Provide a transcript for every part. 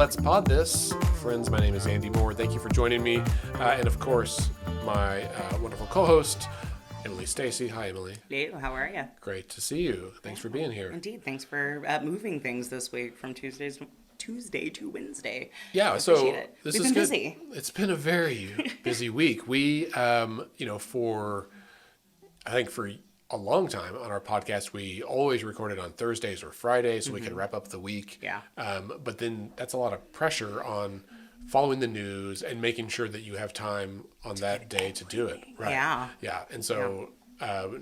Let's pod this. Friends, my name is Andy Moore. Thank you for joining me. And of course, my wonderful co-host, Emily Stacy. Hi, Emily. Hey, how are you? Great to see you. Thanks for being here. Indeed. Thanks for moving things this week from Tuesday to Wednesday. Yeah, We've been good. Busy. It's been a very busy week. We, for a long time on our podcast, we always recorded on Thursdays or Fridays so we could wrap up the week. Yeah. But then that's a lot of pressure on following the news and making sure that you have time on that day to do it. Right. Yeah. Yeah. And so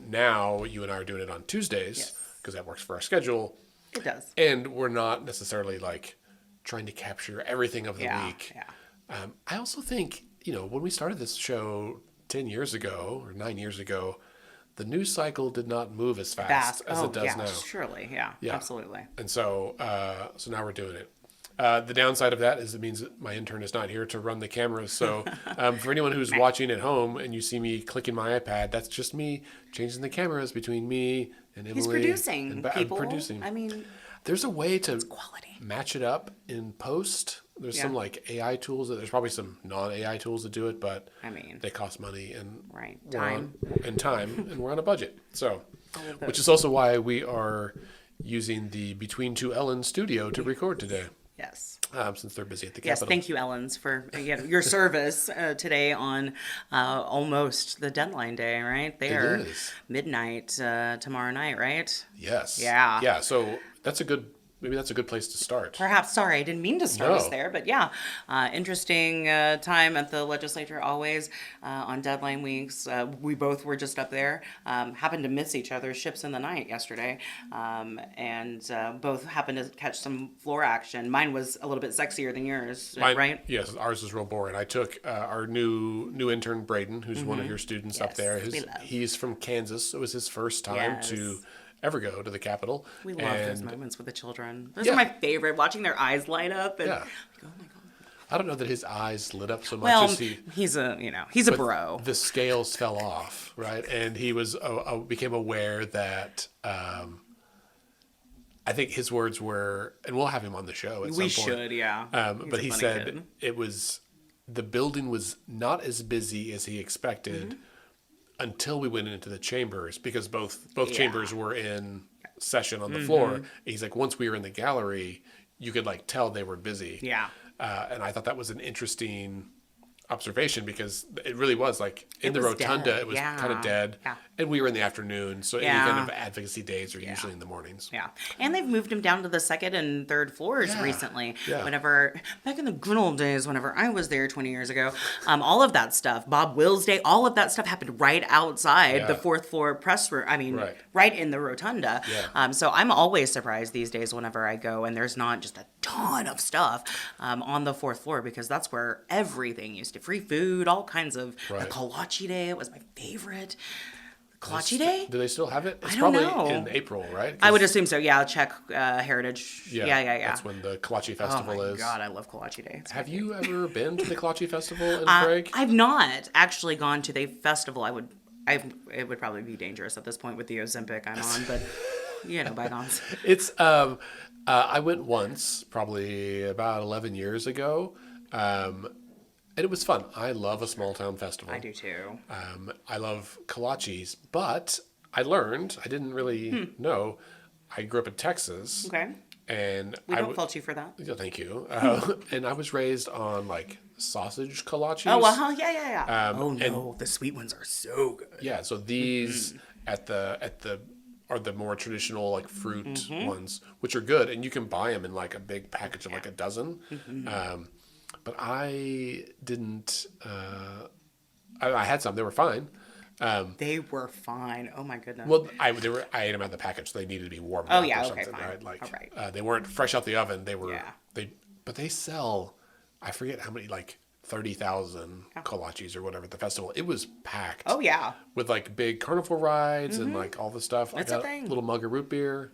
now you and I are doing it on Tuesdays because that works for our schedule. It does. And we're not necessarily like trying to capture everything of the week. Yeah. I also think, when we started this show 10 years ago or 9 years ago, the news cycle did not move as fast as it does now. Surely. Yeah, absolutely. And so now we're doing it. The downside of that is it means that my intern is not here to run the cameras. So for anyone who's watching at home and you see me clicking my iPad, that's just me changing the cameras between me and Emily. He's producing, people. I'm producing. I mean, there's a way to quality. Match it up in post. There's some like AI tools. There's probably some non-AI tools that do it, but they cost money and time, and we're on a budget. So, which is also why we are using the Between Two Ellens studio to record today. Yes. Since they're busy at the Capitol. Yes, thank you, Ellens, for your service today on almost the deadline day, right? There, it is. Midnight tomorrow night, right? Yes. Yeah. Yeah, so maybe that's a good place to start. Perhaps. Sorry, I didn't mean to start us there, but interesting time at the legislature always on deadline weeks. We both were just up there, happened to miss each other's ships in the night yesterday, and both happened to catch some floor action. Mine was a little bit sexier than yours, right? Yes, ours is real boring. I took our new intern, Braden, who's one of your students up there. He's from Kansas. It was his first time to ever go to the Capitol. We love those moments with the children. Those are my favorite, watching their eyes light up. And, oh my God. I don't know that his eyes lit up so much as he's a bro. The scales fell off, right? And he was became aware that I think his words were, and we'll have him on the show at some point. We should, yeah. But he said the building was not as busy as he expected. Until we went into the chambers, because both chambers were in session on the floor. He's like, once we were in the gallery, you could like tell they were busy. Yeah. And I thought that was an interesting observation because it really was like in the rotunda, dead. It was kind of dead. Yeah. And we were in the afternoon. So any kind of advocacy days are usually in the mornings. Yeah. And they've moved him down to the second and third floors recently. Yeah. Back in the good old days, whenever I was there 20 years ago, all of that stuff, Bob Will's day, all of that stuff happened right outside the fourth floor press room. I mean, right in the rotunda. Yeah. So I'm always surprised these days whenever I go and there's not just a ton of stuff on the fourth floor because that's where everything used to. Free food, all kinds of the Kolache Day. It was my favorite. Kolache Day? Do they still have it? I don't know. Probably in April, right? I would assume so. Yeah, Czech Heritage. Yeah. That's when the Kolache Festival is. Oh my God, I love Kolache Day. Have you ever been to the Kolache Festival in Prague? I've not actually gone to the festival. It would probably be dangerous at this point with the Ozempic I'm on, but bygones. It's I went once, probably about 11 years ago. And it was fun. I love a small town festival. I do too. I love kolaches, but I didn't really know. I grew up in Texas. Okay. And we don't fault you for that. Yeah, thank you. And I was raised on like sausage kolaches. Oh, well, yeah. The sweet ones are so good. Yeah, so these are the more traditional like fruit ones, which are good, and you can buy them in like a big package of like a dozen. But I didn't. I had some. They were fine. They were fine. Oh my goodness. Well, I ate them out of the package. So they needed to be warmed up or something, fine. Right? Like, all right. They weren't fresh out the oven. They were. But they sell. I forget how many, like 30,000 kolaches or whatever at the festival. It was packed. Oh yeah. With like big carnival rides and like all the stuff. It's a thing. A little mug of root beer.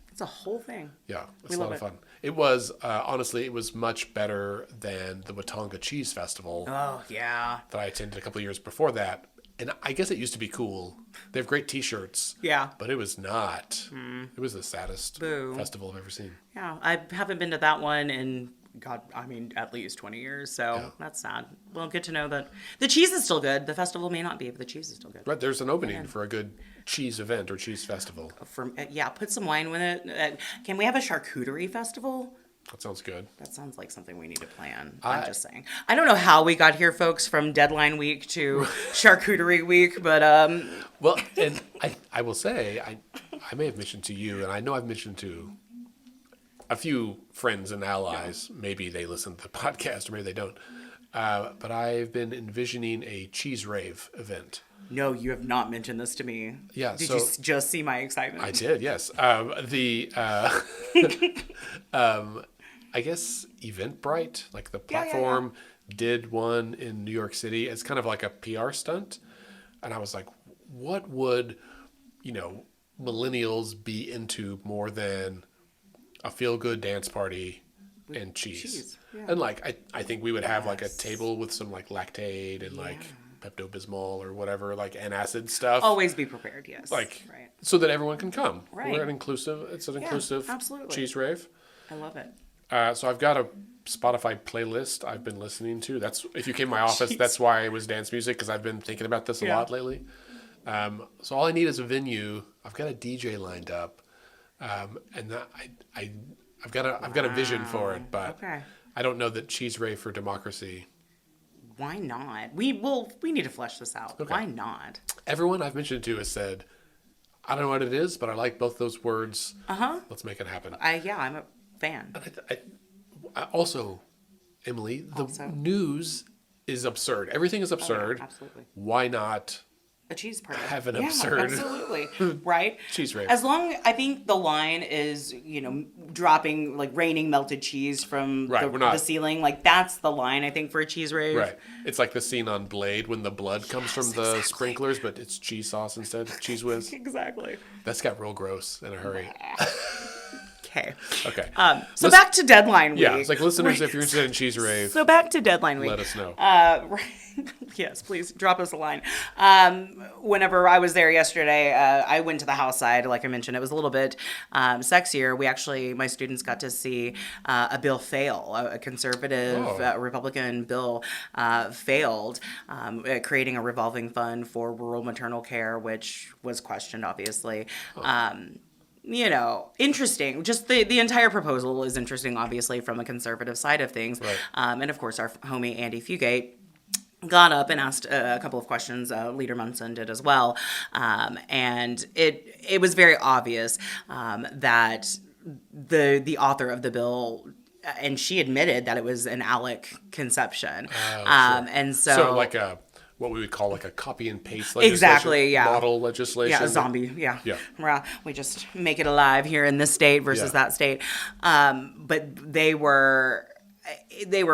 It's a whole thing. Yeah, it's a lot of fun. It was, honestly, it was much better than the Watonga Cheese Festival. Oh, yeah. That I attended a couple of years before that. And I guess it used to be cool. They have great T-shirts. Yeah. But it was not. It was the saddest festival I've ever seen. Yeah, I haven't been to that one in God, I mean, at least 20 years. So that's sad. Well, good to know that the cheese is still good. The festival may not be, but the cheese is still good. Right, there's an opening for a good cheese event or cheese festival. Put some wine with it. Can we have a charcuterie festival? That sounds good. That sounds like something we need to plan. I'm just saying. I don't know how we got here, folks, from deadline week to charcuterie week, but Well, and I will say, I may have mentioned to you, and I know I've mentioned to a few friends and allies. Maybe they listen to the podcast, or maybe they don't. But I've been envisioning a cheese rave event. No, you have not mentioned this to me. Yeah. Did you just see my excitement? I did, yes. I guess Eventbrite, like the platform, did one in New York City. It's kind of like a PR stunt. And I was like, what would, millennials be into more than a feel-good dance party and cheese? Yeah. And I think we would have like a table with some like Lactaid and like Pepto-Bismol or whatever, like antacid stuff. Always be prepared, yes. So that everyone can come. Right. It's an inclusive absolutely. cheese rave. I love it. So I've got a Spotify playlist I've been listening to. That's if you came to my office, that's why it was dance music, because I've been thinking about this a lot lately. So all I need is a venue. I've got a DJ lined up, and I've got a vision for it, but I don't know that cheese rave for democracy. Why not? We need to flesh this out. Okay. Why not? Everyone I've mentioned to has said, I don't know what it is, but I like both those words. Let's make it happen. I'm a fan. I also, Emily, the news is absurd. Everything is absurd. Absolutely. Why not a cheese party? Have an absurd, absolutely, right? Cheese rave. I think the line is, dropping, like raining melted cheese from the ceiling. Like that's the line, I think, for a cheese rave. Right. It's like the scene on Blade when the blood comes from the sprinklers, but it's cheese sauce instead, cheese whiz. Exactly. That's got real gross in a hurry. Okay. So back to deadline week. Yeah, it's like listeners, if you're interested in cheese rave. So back to deadline week. Let us know. Yes, please drop us a line. Whenever I was there yesterday, I went to the House side. Like I mentioned, it was a little bit sexier. My students got to see a bill fail. A conservative Republican bill failed, creating a revolving fund for rural maternal care, which was questioned, obviously. Interesting. Just the entire proposal is interesting, obviously, from a conservative side of things. Right. And of course, our homie Andy Fugate got up and asked a couple of questions. Leader Munson did as well. And it was very obvious that the author of the bill, and she admitted that it was an ALEC conception. Sure. And so like what we would call like a copy and paste legislation. Exactly, yeah. Model legislation. Yeah, a zombie, yeah. We just make it alive here in this state versus that state. But they were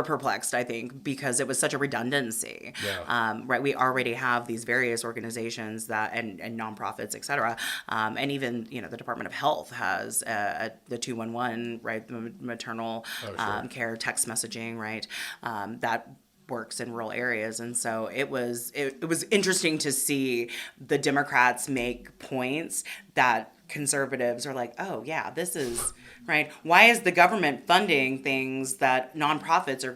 perplexed, I think, because it was such a redundancy. Yeah. We already have these various organizations that and nonprofits, et cetera. And even, the Department of Health has the 211, right? The maternal care text messaging, right? That works in rural areas. And so it was interesting to see the Democrats make points that conservatives are like, oh yeah, this is right. Why is the government funding things that services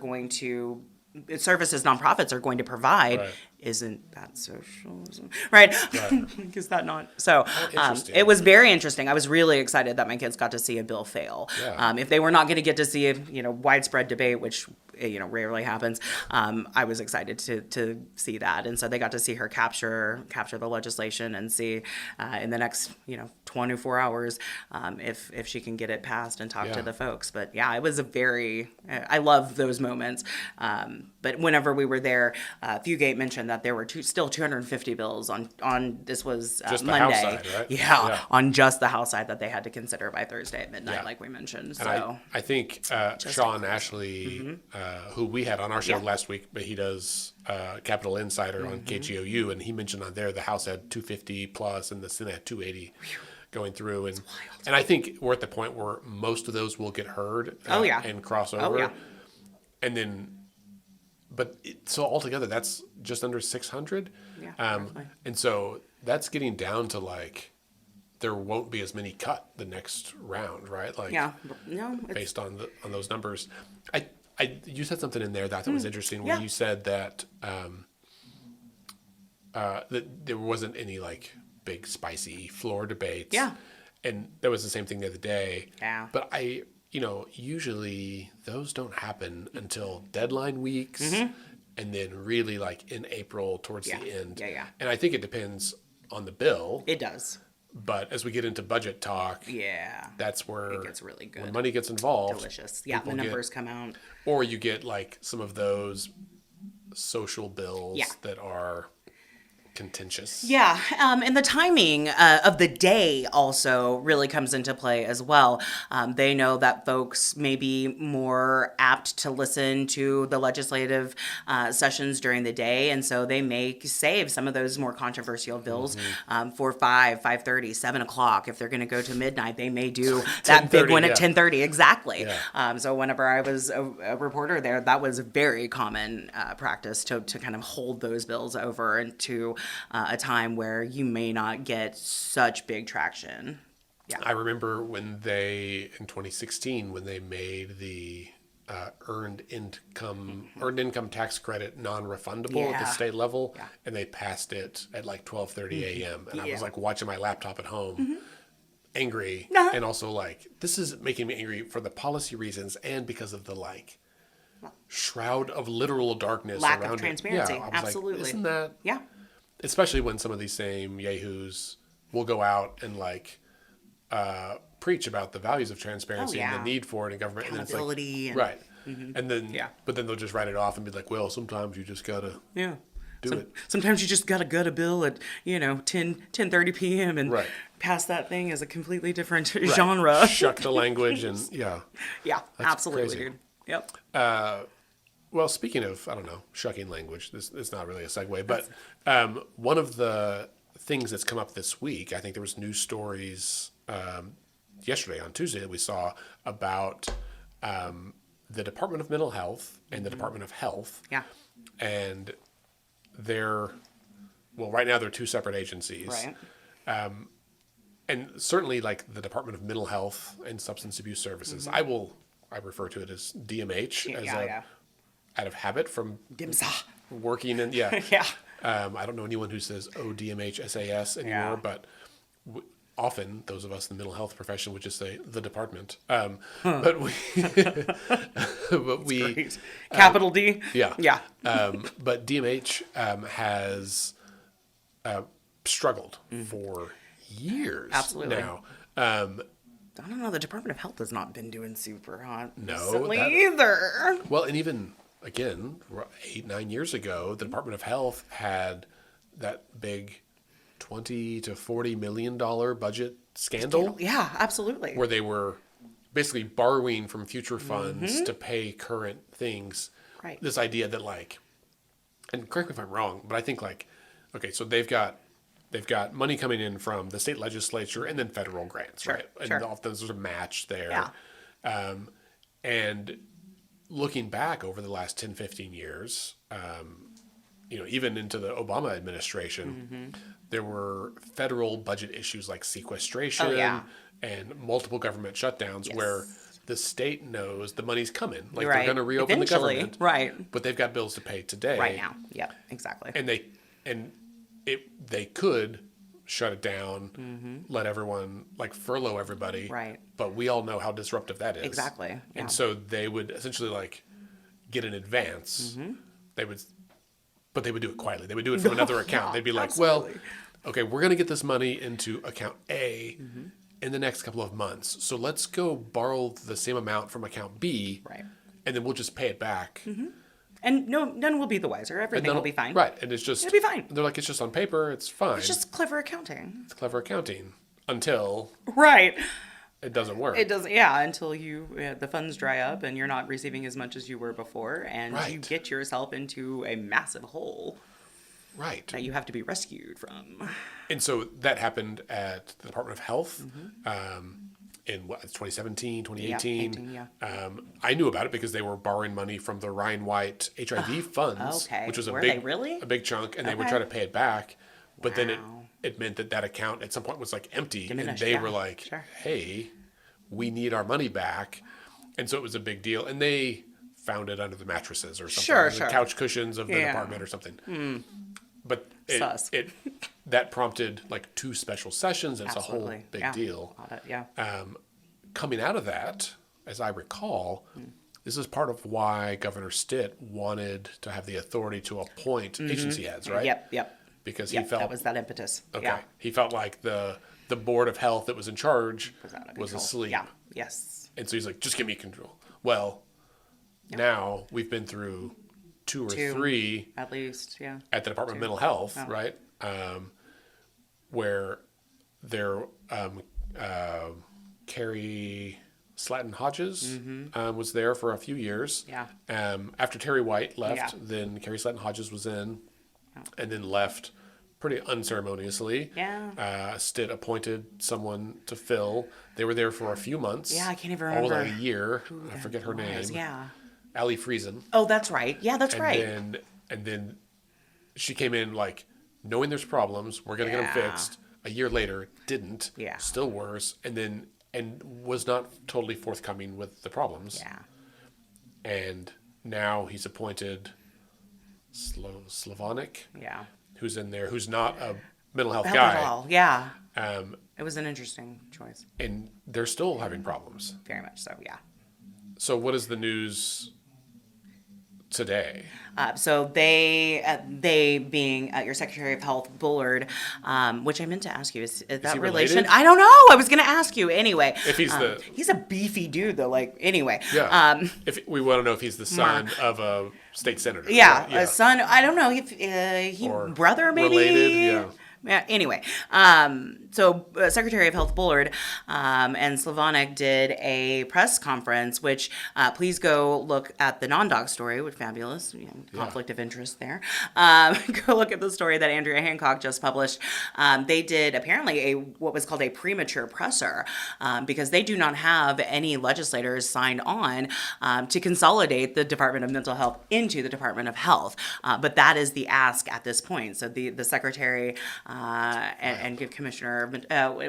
nonprofits are going to provide? Right. Isn't that socialism? Right. Is that not? So it was very interesting. I was really excited that my kids got to see a bill fail. Yeah. If they were not going to get to see a widespread debate, which rarely happens, I was excited to see that. And so they got to see her capture the legislation and see in the next 24 hours if she can get it passed and talk to the folks. But yeah, it was I love those moments. But whenever we were there, Fugate mentioned that there were still 250 bills on this was just Monday. The House side, right? Yeah, on just the House side that they had to consider by Thursday at midnight, like we mentioned. So and I think Sean Ashley, who we had on our show last week, but he does Capital Insider on KGOU, and he mentioned on there the House had 250 plus and the Senate had 280 going through, and I think we're at the point where most of those will get heard and cross over, and then. But so altogether, that's just under 600. Yeah, and so that's getting down to there won't be as many cut the next round, right? Based on those numbers. You said something in there that I thought was interesting, where you said that that there wasn't any like big spicy floor debates. Yeah. And that was the same thing the other day. Yeah. But usually those don't happen until deadline weeks, and then really like in April towards the end. Yeah. And I think it depends on the bill. It does. But as we get into budget talk, that's where it gets really good. When money gets involved. Delicious. Yeah, the numbers come out. Or you get like some of those social bills that are contentious. Yeah, and the timing of the day also really comes into play as well. They know that folks may be more apt to listen to the legislative sessions during the day, and so they may save some of those more controversial bills for 5:30, 7 o'clock. If they're going to go to midnight, they may do that big one at 10:30. Exactly. Yeah. So whenever I was a reporter there, that was a very common practice to kind of hold those bills over into a time where you may not get such big traction. Yeah. I remember in 2016, when they made the earned income tax credit non-refundable at the state level, and they passed it at like 12:30 a.m. And I was like watching my laptop at home, angry, and also like, this is making me angry for the policy reasons and because of the like shroud of literal darkness lack around of transparency. it. Yeah, I was absolutely. like, isn't that? Yeah. Especially when some of these same yahoos will go out and like preach about the values of transparency and the need for it in government, accountability, and it's like, and then but then they'll just write it off and be like, well, sometimes you just gotta do it. Sometimes you just gotta gut a bill at 10:30 p.m. and pass that thing as a completely different genre. Shuck the language and yeah, absolutely, crazy. dude. Yep. Well, speaking of, I don't know, shucking language, this is not really a segue, but one of the things that's come up this week, I think there was news stories yesterday on Tuesday that we saw about the Department of Mental Health and the Department of Health. Yeah. And right now they're two separate agencies. Right. And certainly like the Department of Mental Health and Substance Abuse Services, I refer to it as DMH out of habit from DMSA. Working in, I don't know anyone who says ODMHSAS anymore, but often those of us in the mental health profession would just say the department. But we capital D. Yeah. But DMH has struggled for years now. I don't know. The Department of Health has not been doing super hot recently either. Well, and even, again, 8-9 years ago, the Department of Health had that big $20 to $40 million budget scandal. Yeah, absolutely. Where they were basically borrowing from future funds to pay current things. Right. This idea that like, and correct me if I'm wrong, but I think like, okay, so they've got money coming in from the state legislature and then federal grants, right? And often there's a match there. Yeah. And looking back over the last 10, 15 years, even into the Obama administration, there were federal budget issues like sequestration and multiple government shutdowns where the state knows the money's coming. Like they're going to reopen the government. Right. But they've got bills to pay today. Right now. Yep, exactly. And they could shut it down, let everyone like furlough everybody. Right. But we all know how disruptive that is. Exactly. Yeah. And so they would essentially like get an advance. But they would do it quietly. They would do it from another account. They'd be like, absolutely. well, okay, we're going to get this money into account A in the next couple of months. So let's go borrow the same amount from account B. Right. And then we'll just pay it back. And none will be the wiser. Everything will be fine. Right. And it'll be fine. They're like, it's just on paper. It's fine. It's just clever accounting. It's clever accounting until it doesn't work. It doesn't. Yeah. Until the funds dry up and you're not receiving as much as you were before, and you get yourself into a massive hole. Right. That you have to be rescued from. And so that happened at the Department of Health. In 2017, 2018. I knew about it because they were borrowing money from the Ryan White HIV funds, which was a big chunk, and they would try to pay it back. But then it meant that account at some point was like empty, and they were like, hey, we need our money back. And so it was a big deal. And they found it under the mattresses or something. Sure, the sure. couch cushions of the Yeah. department or something. But Sus. that prompted like 2 special sessions, and it's a whole Absolutely. big Yeah. deal. Yeah. Coming out of that, as I recall, this is part of why Governor Stitt wanted to have the authority to appoint agency heads, right? Yep. Because he Yep, felt that was that impetus. okay. Yeah. He felt like the Board of Health that was in charge Out of was control. asleep. Yeah. Yes. And so he's like, just give me control. Well, now we've been through 2 or 3 At least, yeah. at the Department of Mental Health, right? Where there, Carrie Slatton Hodges was there for a few years. Yeah. After Terry White left, Yeah. then Carrie Slatton Hodges was in, and then left pretty unceremoniously. Yeah. Stitt appointed someone to fill. They were there for a few months. Yeah, I can't even Almost remember like a year. I forget her name. Yeah. Allie Friesen. Oh, that's right. Yeah, that's right. And then she came in like knowing there's problems. We're gonna get them fixed. A year later, didn't. Yeah. Still worse. And was not totally forthcoming with the problems. Yeah. And now he's appointed Slavonic, Yeah. who's in there, who's not a mental health Help guy. at all. Yeah. Um, It was an interesting choice. and they're still having problems. Very much so. Yeah. So what is the news today? So they being your Secretary of Health, Bullard, which I meant to ask you, is that he relation? related? I don't know. I was going to ask you anyway. If he's he's a beefy dude though. Like anyway. Yeah. If we want to know if he's the son of a state senator. Yeah, right? a son. I don't know if he Or brother maybe. related, yeah. Yeah. Anyway, so Secretary of Health Bullard and Slavonic did a press conference, which please go look at the non-doc story, which fabulous conflict of interest there. Go look at the story that Andrea Hancock just published. They did apparently what was called a premature presser because they do not have any legislators signed on to consolidate the Department of Mental Health into the Department of Health. But that is the ask at this point. So the secretary and commissioner,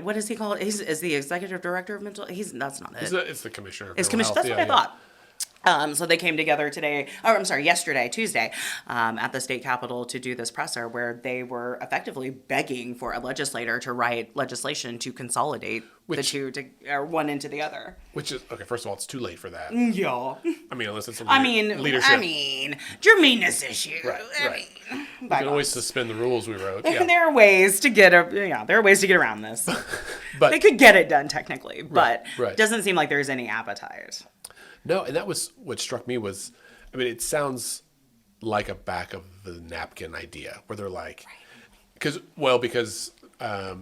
what does he call it? Is the executive director of mental? That's not it. It's the commissioner. Of It's mental commission. health. That's what I thought. So they came together yesterday, Tuesday, at the state capitol to do this presser where they were effectively begging for a legislator to write legislation to consolidate the two one into the other. Which is okay. First of all, it's too late for that. Yeah. I mean, unless it's a leadership. Germaneness issue. Right. We can always suspend the rules we wrote. Yeah. There are ways to get around this. But they could get it done technically, but right. it doesn't seem like there's any appetite. No, and that was what struck me was, I mean, it sounds like a back of the napkin idea where they're like, because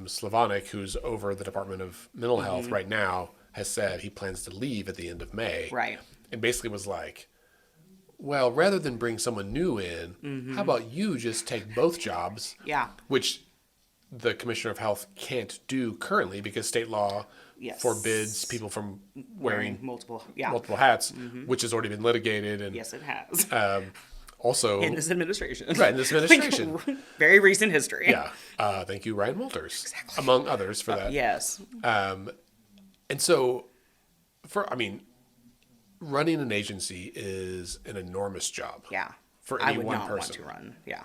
Slavonic, who's over the Department of Mental Health right now, has said he plans to leave at the end of May. Right. And basically was like, well, rather than bring someone new in, how about you just take both jobs? Yeah. Which the Commissioner of Health can't do currently because state law forbids people from wearing multiple hats, which has already been litigated. And yes, it has. Also in this administration. Right, in this administration. Very recent history. Yeah. Thank you, Ryan Walters, among others, for that. Yes. And so, running an agency is an enormous job. Yeah. For any I would one not person. want to run. Yeah.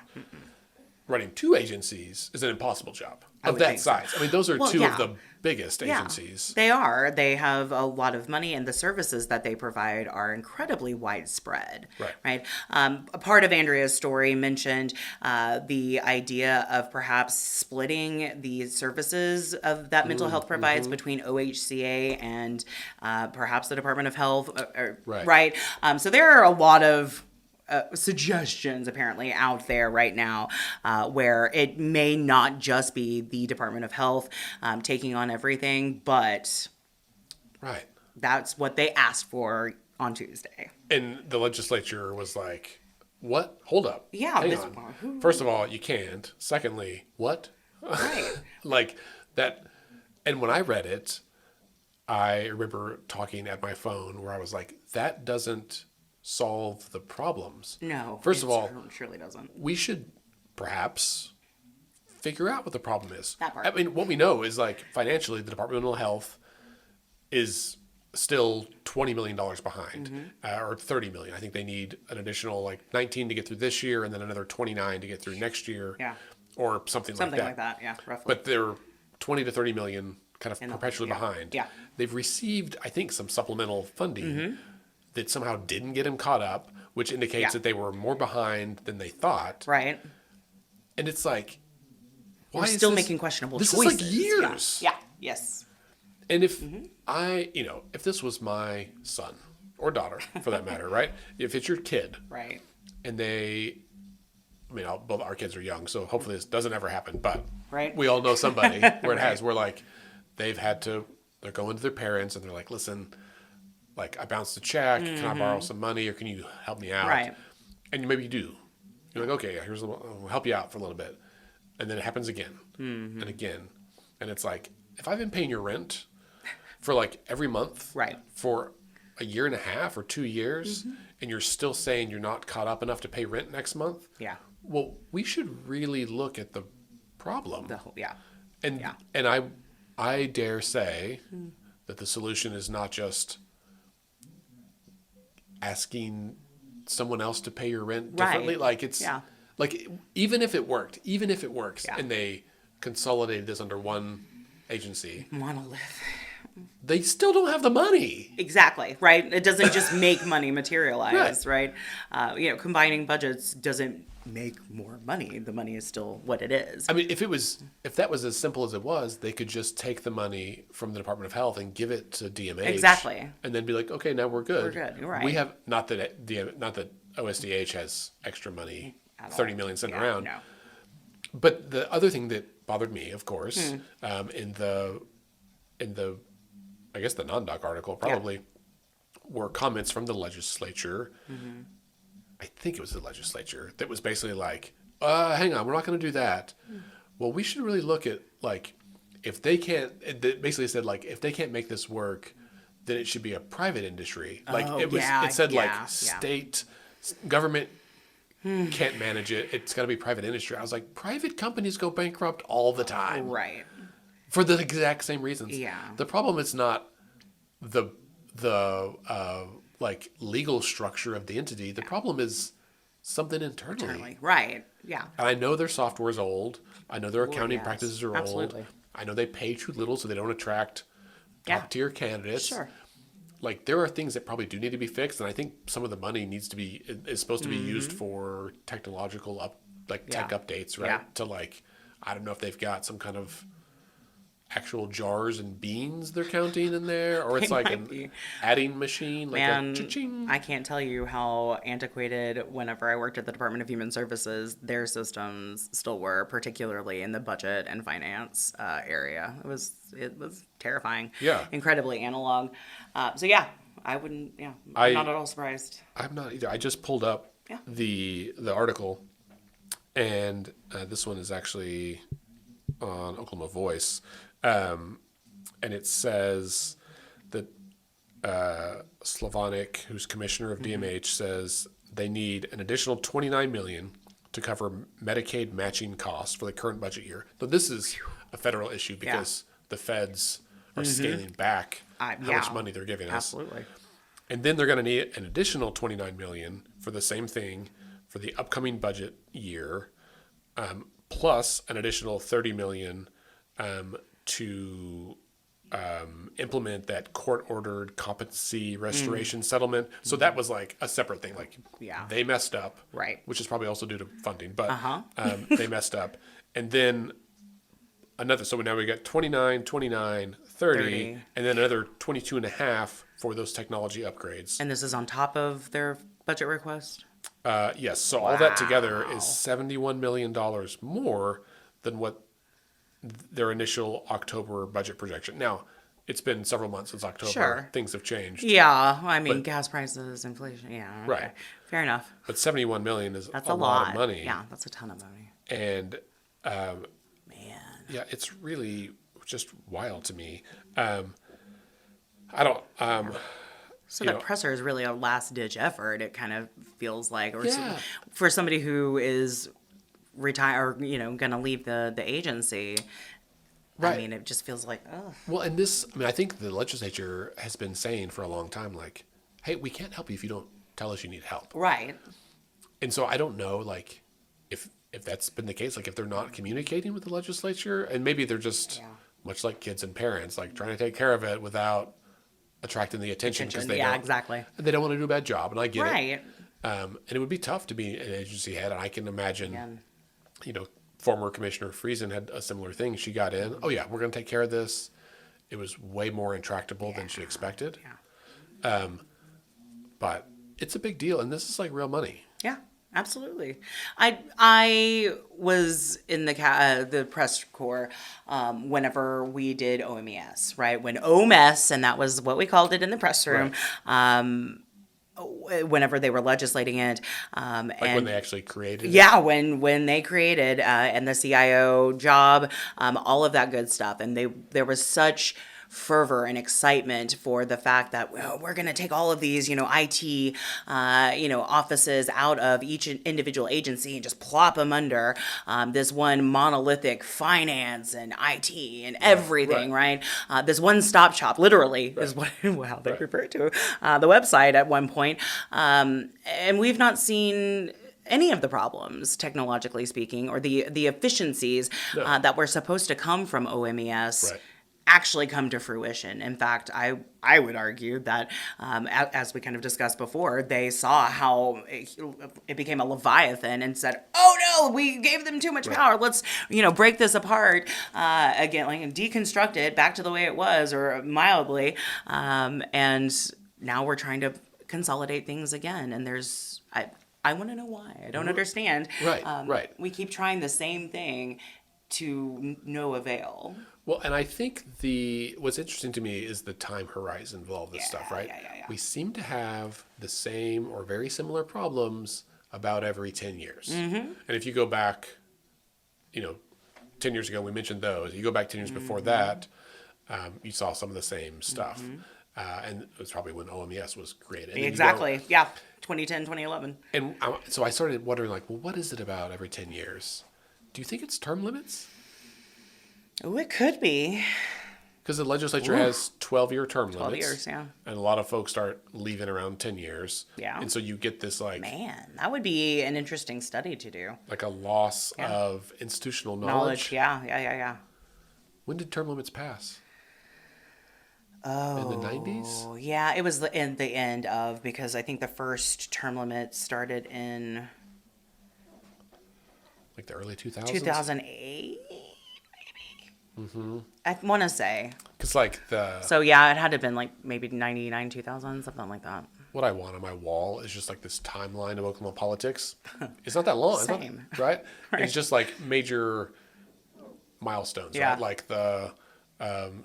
Running 2 agencies is an impossible job of would that think so. size. I mean, those are Well, 2 yeah. of the biggest agencies. They are. They have a lot of money, and the services that they provide are incredibly widespread. Right. A part of Andrea's story mentioned the idea of perhaps splitting the services of that mental health provides between OHCA and perhaps the Department of Health. Right. So there are a lot of suggestions apparently out there right now where it may not just be the Department of Health taking on everything, but that's what they asked for on Tuesday. And the legislature was like, what? Hold up. Yeah. Hang on. First of all, you can't. Secondly, what? Right. Like that. And when I read it, I remember talking at my phone where I was like, that doesn't solve the problems. No. First of all, it surely doesn't. we should perhaps figure out what the problem is. That part. I mean, what we know is like financially, the Department of Mental Health is still $20 million behind, or $30 million. I think they need an additional like 19 to get through this year, and then another 29 to get through next year, or something like that. Something like that, yeah, roughly. But they're 20 to 30 million kind of perpetually behind. Yeah. They've received, I think, some supplemental funding that somehow didn't get them caught up, which indicates that they were more behind than they thought. Right. And it's like, why We're is still this, making questionable this choices. is like years. Yeah. Yes. And if if this was my son or daughter, for that matter, right? If it's your kid, Right. and both our kids are young, so hopefully this doesn't ever happen. But Right. we all know somebody where it has, where like they're going to their parents and they're like, listen, like I bounced a check, can I borrow some money, or can you help me out? Right. And maybe you do. You're like, okay, I'll help you out for a little bit, and then it happens again and again, and it's like, if I've been paying your rent for like every month, Right. for a year and a half or 2 years, and you're still saying you're not caught up enough to pay rent next month, Yeah. well, we should really look at the problem. And I dare say that the solution is not just asking someone else to pay your rent differently. Right. Like it's like, even if it works, and they consolidated this under one agency, Monolith. they still don't have the money. Exactly, right? It doesn't just make money materialize, right? Combining budgets doesn't make more money. The money is still what it is. I mean, if that was as simple as it was, they could just take the money from the Department of Health and give it to DMH. Exactly. And then be like, okay, now we're good. We're good, you're right. We have, not that OSDH has extra money, 30 million sitting around. No. But the other thing that bothered me, of course, in the I guess the non-doc article probably, were comments from the legislature. I think it was the legislature that was basically like, hang on, we're not going to do that. Well, we should really look at, like, if they can't, it basically said, like, if they can't make this work, then it should be a private industry. Like, it said, state government can't manage it. It's got to be private industry. I was like, private companies go bankrupt all the time. Right. For the exact same reasons. Yeah. The problem is not the like legal structure of the entity. The problem is something internally. Right. Yeah. And I know their software is old. I know their accounting practices are absolutely. old. I know they pay too little, so they don't attract top tier candidates. Sure. Like, there are things that probably do need to be fixed, and I think some of the money is supposed to be used for technological tech updates, right? Yeah. To, like, I don't know if they've got some kind of actual jars and beans they're counting in there, or it's like an adding machine, like a cha-ching. I can't tell you how antiquated, whenever I worked at the Department of Human Services, their systems still were, particularly in the budget and finance area. It was terrifying. Yeah. Incredibly analog. I wouldn't. Yeah. I'm not at all surprised. I'm not either. I just pulled up the article, and this one is actually on Oklahoma Voice. And it says that Slavonic, who's commissioner of DMH, says they need an additional $29 million to cover Medicaid matching costs for the current budget year. So this is a federal issue because the feds are scaling back how much money they're giving us. Absolutely. And then they're going to need an additional $29 million for the same thing for the upcoming budget year, plus an additional $30 million to implement that court-ordered competency restoration settlement. So that was like a separate thing. Like, they messed up, right? Which is probably also due to funding, but they messed up. And then another. So now we got 29, 30, and then another 22 and a half for those technology upgrades. And this is on top of their budget request? Yes. So all that together is $71 million more than what their initial October budget projection. Now, it's been several months since October. Sure. Things have changed. Yeah. I mean, gas prices, inflation. Yeah. Okay. Right. Fair enough. But $71 million is That's a lot of money. Yeah, that's a ton of money. And, man. Yeah, it's really just wild to me. I don't... So the presser is really a last-ditch effort, it kind of feels like. Or for somebody who is going to leave the agency. Right. I mean, it just feels like, oh, Well, and I think the legislature has been saying for a long time, like, hey, we can't help you if you don't tell us you need help. right. And so I don't know, like, if that's been the case, like if they're not communicating with the legislature, and maybe they're just much like kids and parents, like trying to take care of it without attracting the attention because they don't, exactly. and they don't want to do a bad job, and I get it. Right. And it would be tough to be an agency head, and I can imagine, former Commissioner Friesen had a similar thing. She got in, oh yeah, we're going to take care of this. It was way more intractable than she expected. Yeah. But it's a big deal, and this is like real money. Yeah, absolutely. I was in the press corps whenever we did OMES, right? When OMES, and that was what we called it in the press room. Right. Whenever they were legislating it, Like when they actually created it. Yeah, when they created and the CIO job, all of that good stuff, and there was such fervor and excitement for the fact that, well, we're going to take all of these, IT, offices out of each individual agency and just plop them under this one monolithic finance and IT and everything, right? This one-stop shop, literally, is how they refer to the website at one point. And we've not seen any of the problems, technologically speaking, or the efficiencies that were supposed to come from OMES. Right. Actually come to fruition. In fact, I would argue that, as we kind of discussed before, they saw how it became a leviathan and said, "Oh no, we gave them too much power. Let's break this apart again, like and deconstruct it back to the way it was, or mildly." And now we're trying to consolidate things again. And I want to know why. I don't understand. Right. We keep trying the same thing to no avail. Well, and I think what's interesting to me is the time horizon of all this stuff, right? Yeah. We seem to have the same or very similar problems about every 10 years. Mm-hmm. And if you go back, 10 years ago, we mentioned those. You go back 10 years before that, you saw some of the same stuff. And it was probably when OMES was created. And exactly. 2010, 2011. And so I started wondering, like, well, what is it about every 10 years? Do you think it's term limits? Oh, it could be. Because the legislature has 12-year term limits. 12 years, yeah. And a lot of folks start leaving around 10 years. Yeah. And so you get this, like... Man, that would be an interesting study to do. Like a loss of institutional knowledge. Yeah. When did term limits pass? Oh. In the 90s? Yeah, it was the end of, because I think the first term limit started in... Like the early 2000s? 2008? I want to say. Because like So yeah, it had to have been like maybe 99, 2000, something like that. What I want on my wall is just like this timeline of Oklahoma politics. It's not that long. Same. Right? It's just like major milestones, right? Like the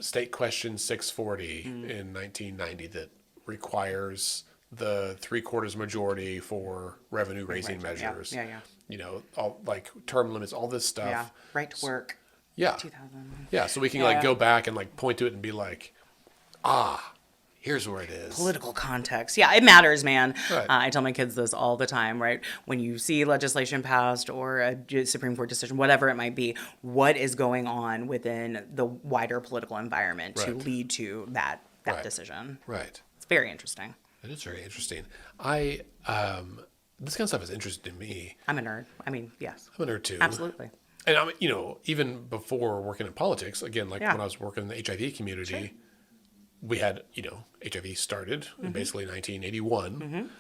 state question 640 in 1990 that requires the 3/4 majority for revenue raising measures. Yeah. All like term limits, all this stuff. Yeah. Right to work. Yeah. 2000. Yeah, so we can like go back and like point to it and be like, here's where it is. Political context. Yeah, it matters, man. Right. I tell my kids this all the time, right? When you see legislation passed or a Supreme Court decision, whatever it might be, what is going on within the wider political environment to lead to that decision? Right. It's very interesting. It is very interesting. This kind of stuff is interesting to me. I'm a nerd. I mean, yes. I'm a nerd too. Absolutely. And even before working in politics, again, like when I was working in the HIV community, we had, HIV started in basically 1981.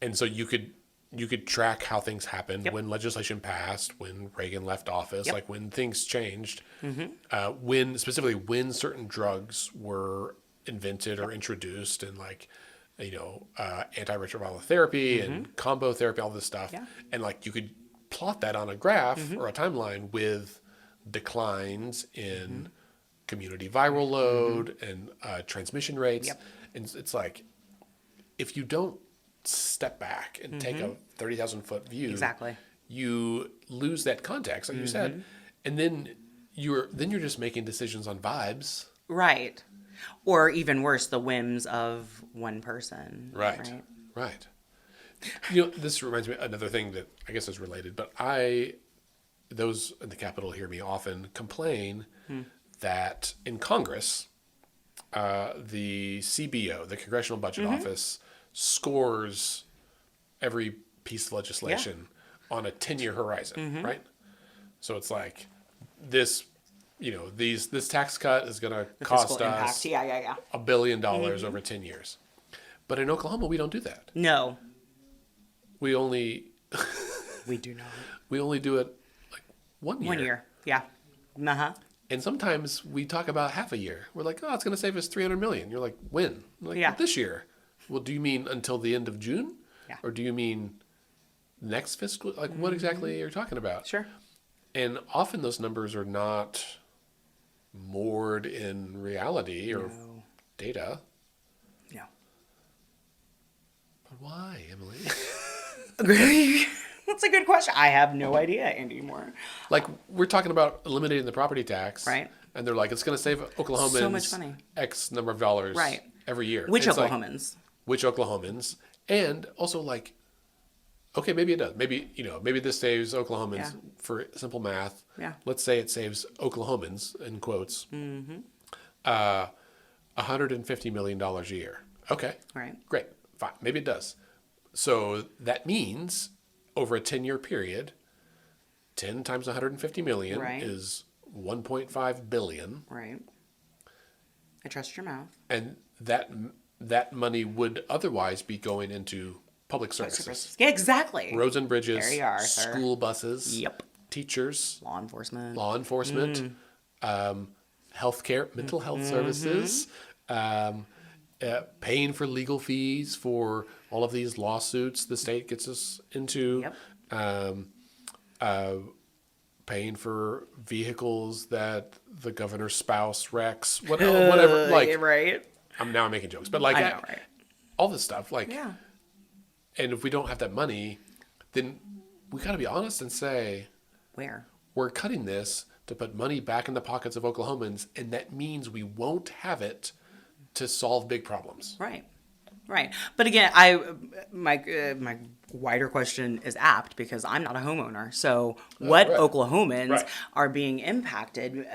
And so you could track how things happened when legislation passed, when Reagan left office, like when things changed, specifically when certain drugs were invented or introduced, and like, antiretroviral therapy and combo therapy, all this stuff. Yeah. And like you could plot that on a graph or a timeline with declines in community viral load and transmission rates. And it's like, if you don't step back and take a 30,000 foot view, you lose that context, like you said, and then you're just making decisions on vibes. Right. Or even worse, the whims of one person. Right. This reminds me of another thing that I guess is related, but those in the Capitol hear me often complain that in Congress, the CBO, the Congressional Budget Office, scores every piece of legislation on a 10-year horizon, right? So it's like this, this tax cut is going to cost us $1 billion over 10 years. But in Oklahoma, we don't do that. No. We only We do not. we only do it like 1 year. 1 year. Yeah. Uh-huh. And sometimes we talk about half a year. We're like, oh, it's going to save us $300 million. You're like, when? I'm like, this year. Well, do you mean until the end of June? Yeah. Or do you mean next fiscal? Like, what exactly are you talking about? Sure. And often those numbers are not moored in reality or data. No. But why, Emily? That's a good question. I have no idea anymore. Like, we're talking about eliminating the property tax. Right. And they're like, it's going to save Oklahomans So much money. X number of dollars every year. Which It's Oklahomans? Which Oklahomans? And also, like, okay, maybe it does. Maybe, maybe this saves Oklahomans for simple math. Yeah. Let's say it saves Oklahomans, in quotes, $150 million a year. Okay. Right. Great. Fine. Maybe it does. So that means over a 10-year period, 10 times 150 million is 1.5 billion. Right. I trust your mouth. And that money would otherwise be going into public services. Yeah, exactly. Roads and bridges, There you are, sir. school buses, Yep. teachers, Law enforcement. Healthcare, mental health services, paying for legal fees for all of these lawsuits the state gets us into, paying for vehicles that the governor's spouse wrecks, whatever. Like, right. I'm making jokes, but like I know, right? all this stuff, like, and if we don't have that money, then we got to be honest and say, we're cutting this to put money back in the pockets of Oklahomans, and that means we won't have to solve big problems. Right. Right. But again, my wider question is apt because I'm not a homeowner. So what Oklahomans are being impacted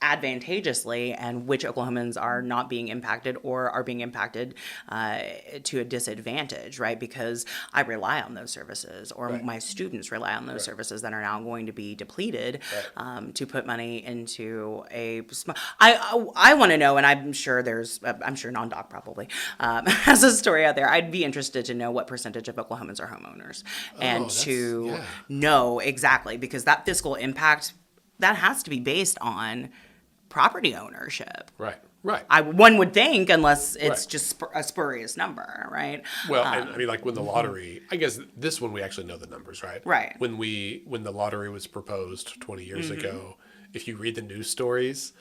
advantageously and which Oklahomans are not being impacted or are being impacted to a disadvantage, right? Because I rely on those services or my students rely on those services that are now going to be depleted to put money into I want to know, and I'm sure Non-Doc probably has a story out there. I'd be interested to know what percentage of Oklahomans are homeowners and to know exactly, because that fiscal impact, that has to be based on property ownership. Right. One would think, unless it's just a spurious number, right? Well, and I mean, like when the lottery, I guess this one we actually know the numbers, right? Right. When the lottery was proposed 20 years ago, if you read the news stories,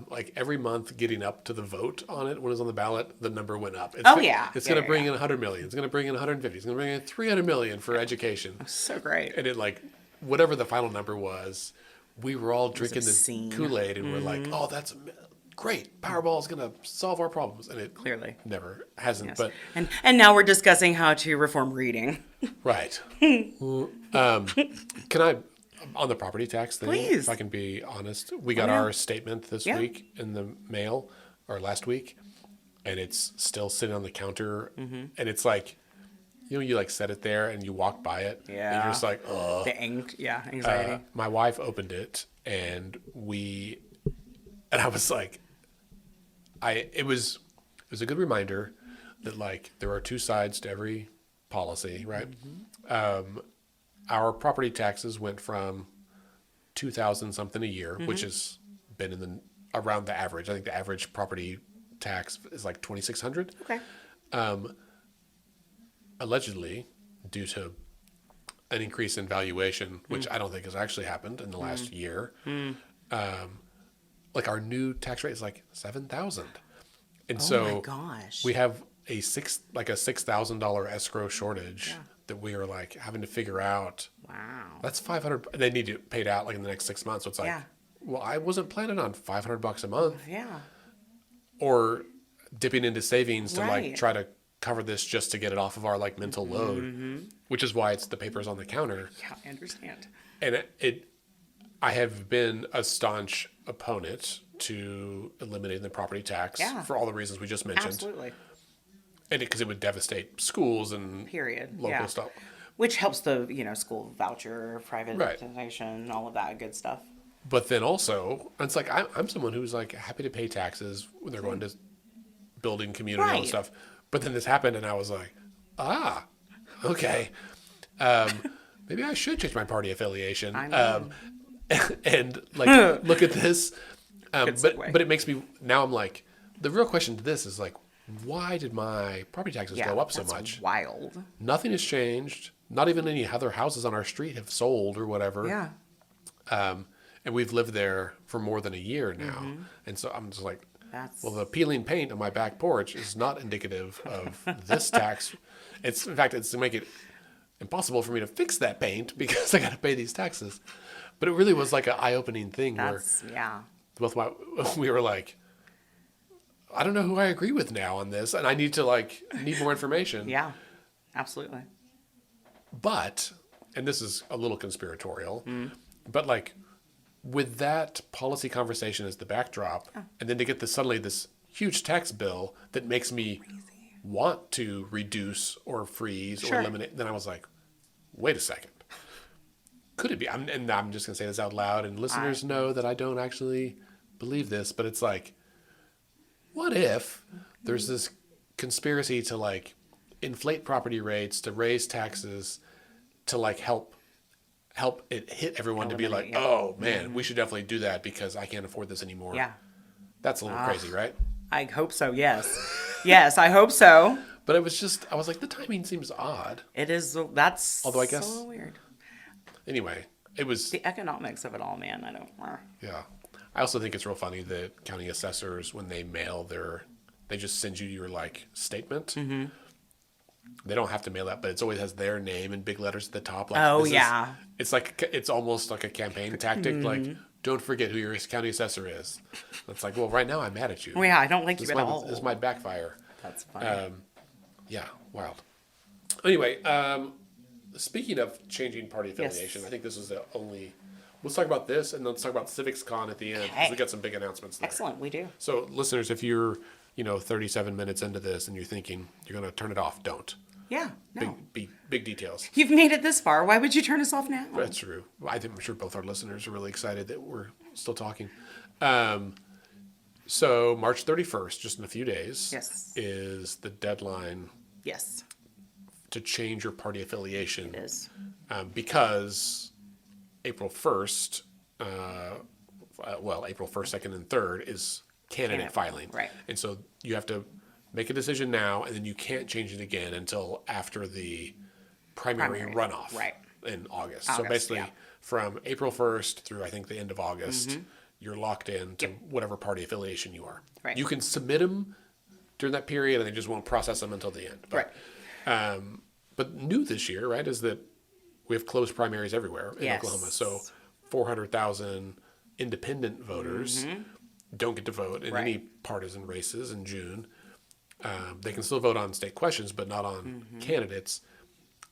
like every month getting up to the vote on it, when it was on the ballot, the number went up. It's going to bring in 100 million. It's going to bring in 150. It's going to bring in 300 million for education. So great. And it, like, whatever the final number was, we were all drinking the Kool-Aid and we're like, oh, that's great. Powerball is going to solve our problems. And it clearly never hasn't. Yes. But and now we're discussing how to reform reading. Right. Can I, on the property tax thing, Please. if I can be honest, we got our statement this week in the mail, or last week, and it's still sitting on the counter. And it's like, you like set it there and you walk by it. Yeah. And you're just like, ugh. Anxiety. My wife opened it and I was like, it was a good reminder that, like, there are two sides to every policy, right? Our property taxes went from $2,000 something a year, which has been around the average. I think the average property tax is like $2,600. Okay. Allegedly, due to an increase in valuation, which I don't think has actually happened in the last year, like our new tax rate is like $7,000, and so my gosh, we have a $6,000 escrow shortage that we are like having to figure out. Wow, that's $500. They need it paid out like in the next 6 months. So it's like, well, I wasn't planning on $500 a month, or dipping into savings to like try to cover this just to get it off of our like mental load, which is why it's the papers on the counter. Yeah, I understand. And I have been a staunch opponent to eliminating the property tax Yeah. for all the reasons we just mentioned. Absolutely. And because it would devastate schools and Period. local Yeah. stuff. Which helps the, school voucher, privatization, all of that good stuff. But then also, it's like I'm someone who's like happy to pay taxes when they're going to building community and all Right. this stuff. But then this happened, and I was like, okay, maybe I should change my party affiliation. I know. And like look at this. Good segue. But it makes me now. I'm like, the real question to this is like, why did my property taxes go up so that's much? wild. Nothing has changed. Not even any other houses on our street have sold or whatever. Yeah. And we've lived there for more than a year now. And so I'm just like, well, the peeling paint on my back porch is not indicative of this tax. In fact, it's to make it impossible for me to fix that paint because I got to pay these taxes. But it really was like an eye-opening thing where we were like, I don't know who I agree with now on this, and I need more information. Yeah, absolutely. But, and this is a little conspiratorial, but like with that policy conversation as the backdrop, and then to get suddenly this huge tax bill that makes me want to reduce or freeze or eliminate, then I was like, wait a second. Could it be? And I'm just going to say this out loud, and listeners know that I don't actually believe this, but it's like, what if there's this conspiracy to like inflate property rates, to raise taxes, to like help it hit everyone to be like, oh man, we should definitely do that because I can't afford this anymore. Yeah. That's a little crazy, right? I hope so, yes. Yes, I hope so. But I was like, the timing seems odd. It is, that's Although I guess, so weird. Anyway, it was... The economics of it all, man, I don't... Yeah. I also think it's real funny that county assessors, when they mail they just send you your like statement. Mm-hmm. They don't have to mail that, but it always has their name in big letters at the top. Like, it's almost like a campaign tactic. Mm-hmm. Like, don't forget who your county assessor is. It's like, well, right now I'm mad at you. Well, yeah, I don't like you at all. This might backfire. That's funny. Yeah, wild. Anyway, speaking of changing party affiliation, I think this is the only... Let's talk about this, and then let's talk about CIVICS CON at the end, because we got some big announcements there. Excellent, we do. So, listeners, if you're 37 minutes into this and you're thinking you're going to turn it off, don't. Yeah, no. Big details. You've made it this far. Why would you turn us off now? That's true. I'm sure both our listeners are really excited that we're still talking. So March 31st, just in a few days, is the deadline. Yes. To change your party affiliation. It is. Because April 1st, April 1st, 2nd, and 3rd is candidate filing. Right. And so you have to make a decision now, and then you can't change it again until after the primary runoff in August. So basically, from April 1st through, I think, the end of August, you're locked in to whatever party affiliation you are. Right. You can submit them during that period, and they just won't process them until the end. But, but new this year, right, is that we have closed primaries everywhere in Oklahoma. So 400,000 independent voters don't get to vote in any partisan races in June. They can still vote on state questions, but not on candidates.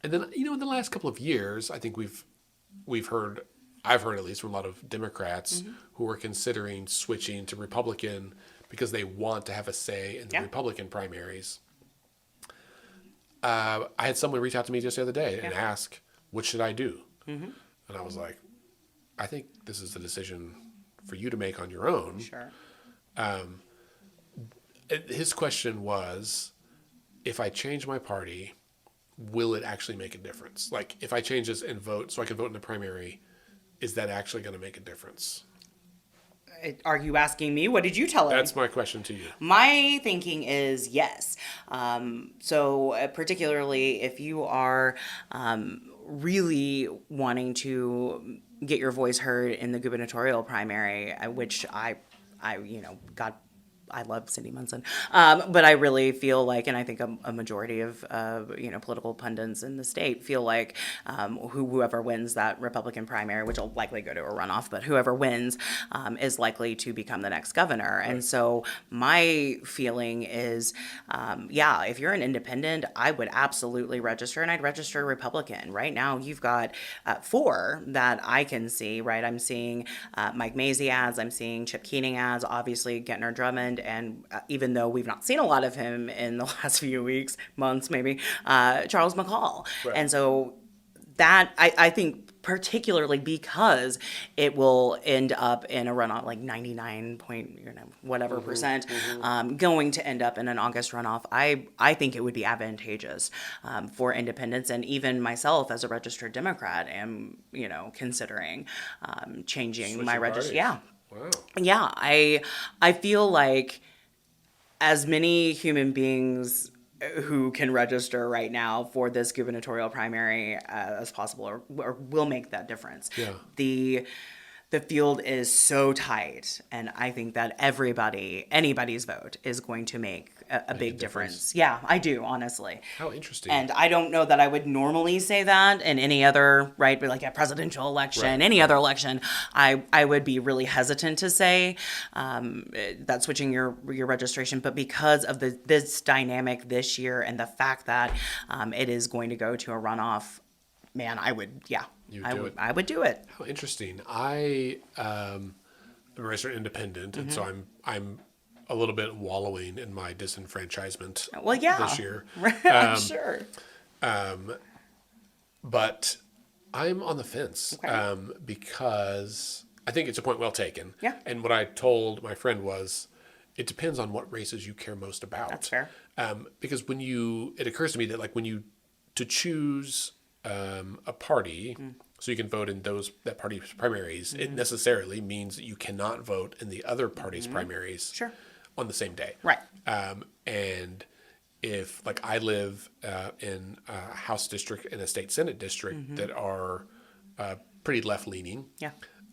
And then, in the last couple of years, I think I've heard at least from a lot of Democrats who are considering switching to Republican because they want to have a say in the Republican primaries. I had someone reach out to me just the other day and ask, what should I do? And I was like, I think this is a decision for you to make on your own. Sure. His question was, if I change my party, will it actually make a difference? Like, if I change this and vote so I can vote in the primary, is that actually going to make a difference? Are you asking me? What did you tell him? That's my question to you. My thinking is yes. So particularly if you are really wanting to get your voice heard in the gubernatorial primary, which I God I love Cindy Munson, but I really feel like, and I think a majority of political pundits in the state feel like whoever wins that Republican primary, which will likely go to a runoff, but whoever wins is likely to become the next governor. Right. And so my feeling is, if you're an independent, I would absolutely register, and I'd register a Republican. Right now, you've got 4 that I can see. Right, I'm seeing Mike Mazie ads, I'm seeing Chip Keating ads, obviously Gettner Drummond, and even though we've not seen a lot of him in the last few weeks, months maybe, Charles McCall. Right. And so that, I think, particularly because it will end up in a runoff, like 99 point, whatever percent, going to end up in an August runoff. I think it would be advantageous for independents, and even myself as a registered Democrat am, considering changing Switching my registration. Yeah. Wow. Yeah. I feel like as many human beings who can register right now for this gubernatorial primary as possible, or will make that difference. Yeah. The field is so tight, and I think that anybody's vote is going to make a big difference. Yeah, I do, honestly. How interesting. And I don't know that I would normally say that in any other, right, but like a presidential election, any other election, I would be really hesitant to say that switching your registration. But because of this dynamic this year and the fact that it is going to go to a runoff, man, I would do it. How interesting. I am a registered independent, and so I'm a little bit wallowing in my disenfranchisement this year. I'm sure. But I'm on the fence because I think it's a point well taken. Yeah. And what I told my friend was, it depends on what races you care most about. That's fair. Because it occurs to me that to choose a party, so you can vote in that party's primaries, it necessarily means that you cannot vote in the other party's primaries on the same day. Right. And if, I live in a House district and a state Senate district that are pretty left-leaning,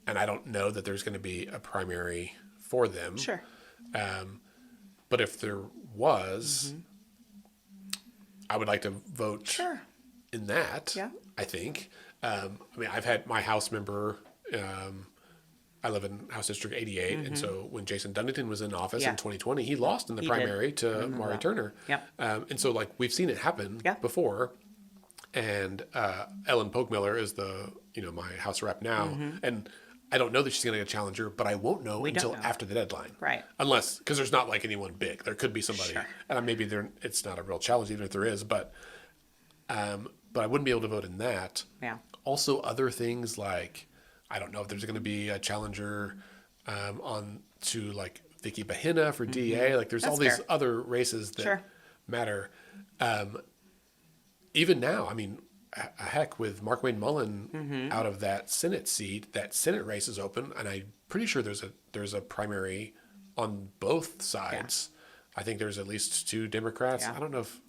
and I don't know that there's going to be a primary for them. Sure. But if there was, I would like to vote in that, I think. I've had my House member, I live in House District 88, and so when Jason Dunnington was in office in 2020, he lost in the primary to Maury Turner. Yep. And so, we've seen it happen before. And Ellen Polkmiller is my House rep now, and I don't know that she's going to get a challenger, but I won't know until after the deadline. Right. Unless, because there's not anyone big. There could be somebody, and maybe it's not a real challenge, even if there is, but I wouldn't be able to vote in that. Yeah. Also, other things I don't know if there's going to be a challenger to Vicky Bahina for DA. There's all these other races that matter. Even now, heck, with Mark Wayne Mullen out of that Senate seat, that Senate race is open, and I'm pretty sure there's a primary on both sides. Yeah. I think there's at least 2 Democrats. Yeah. I don't know if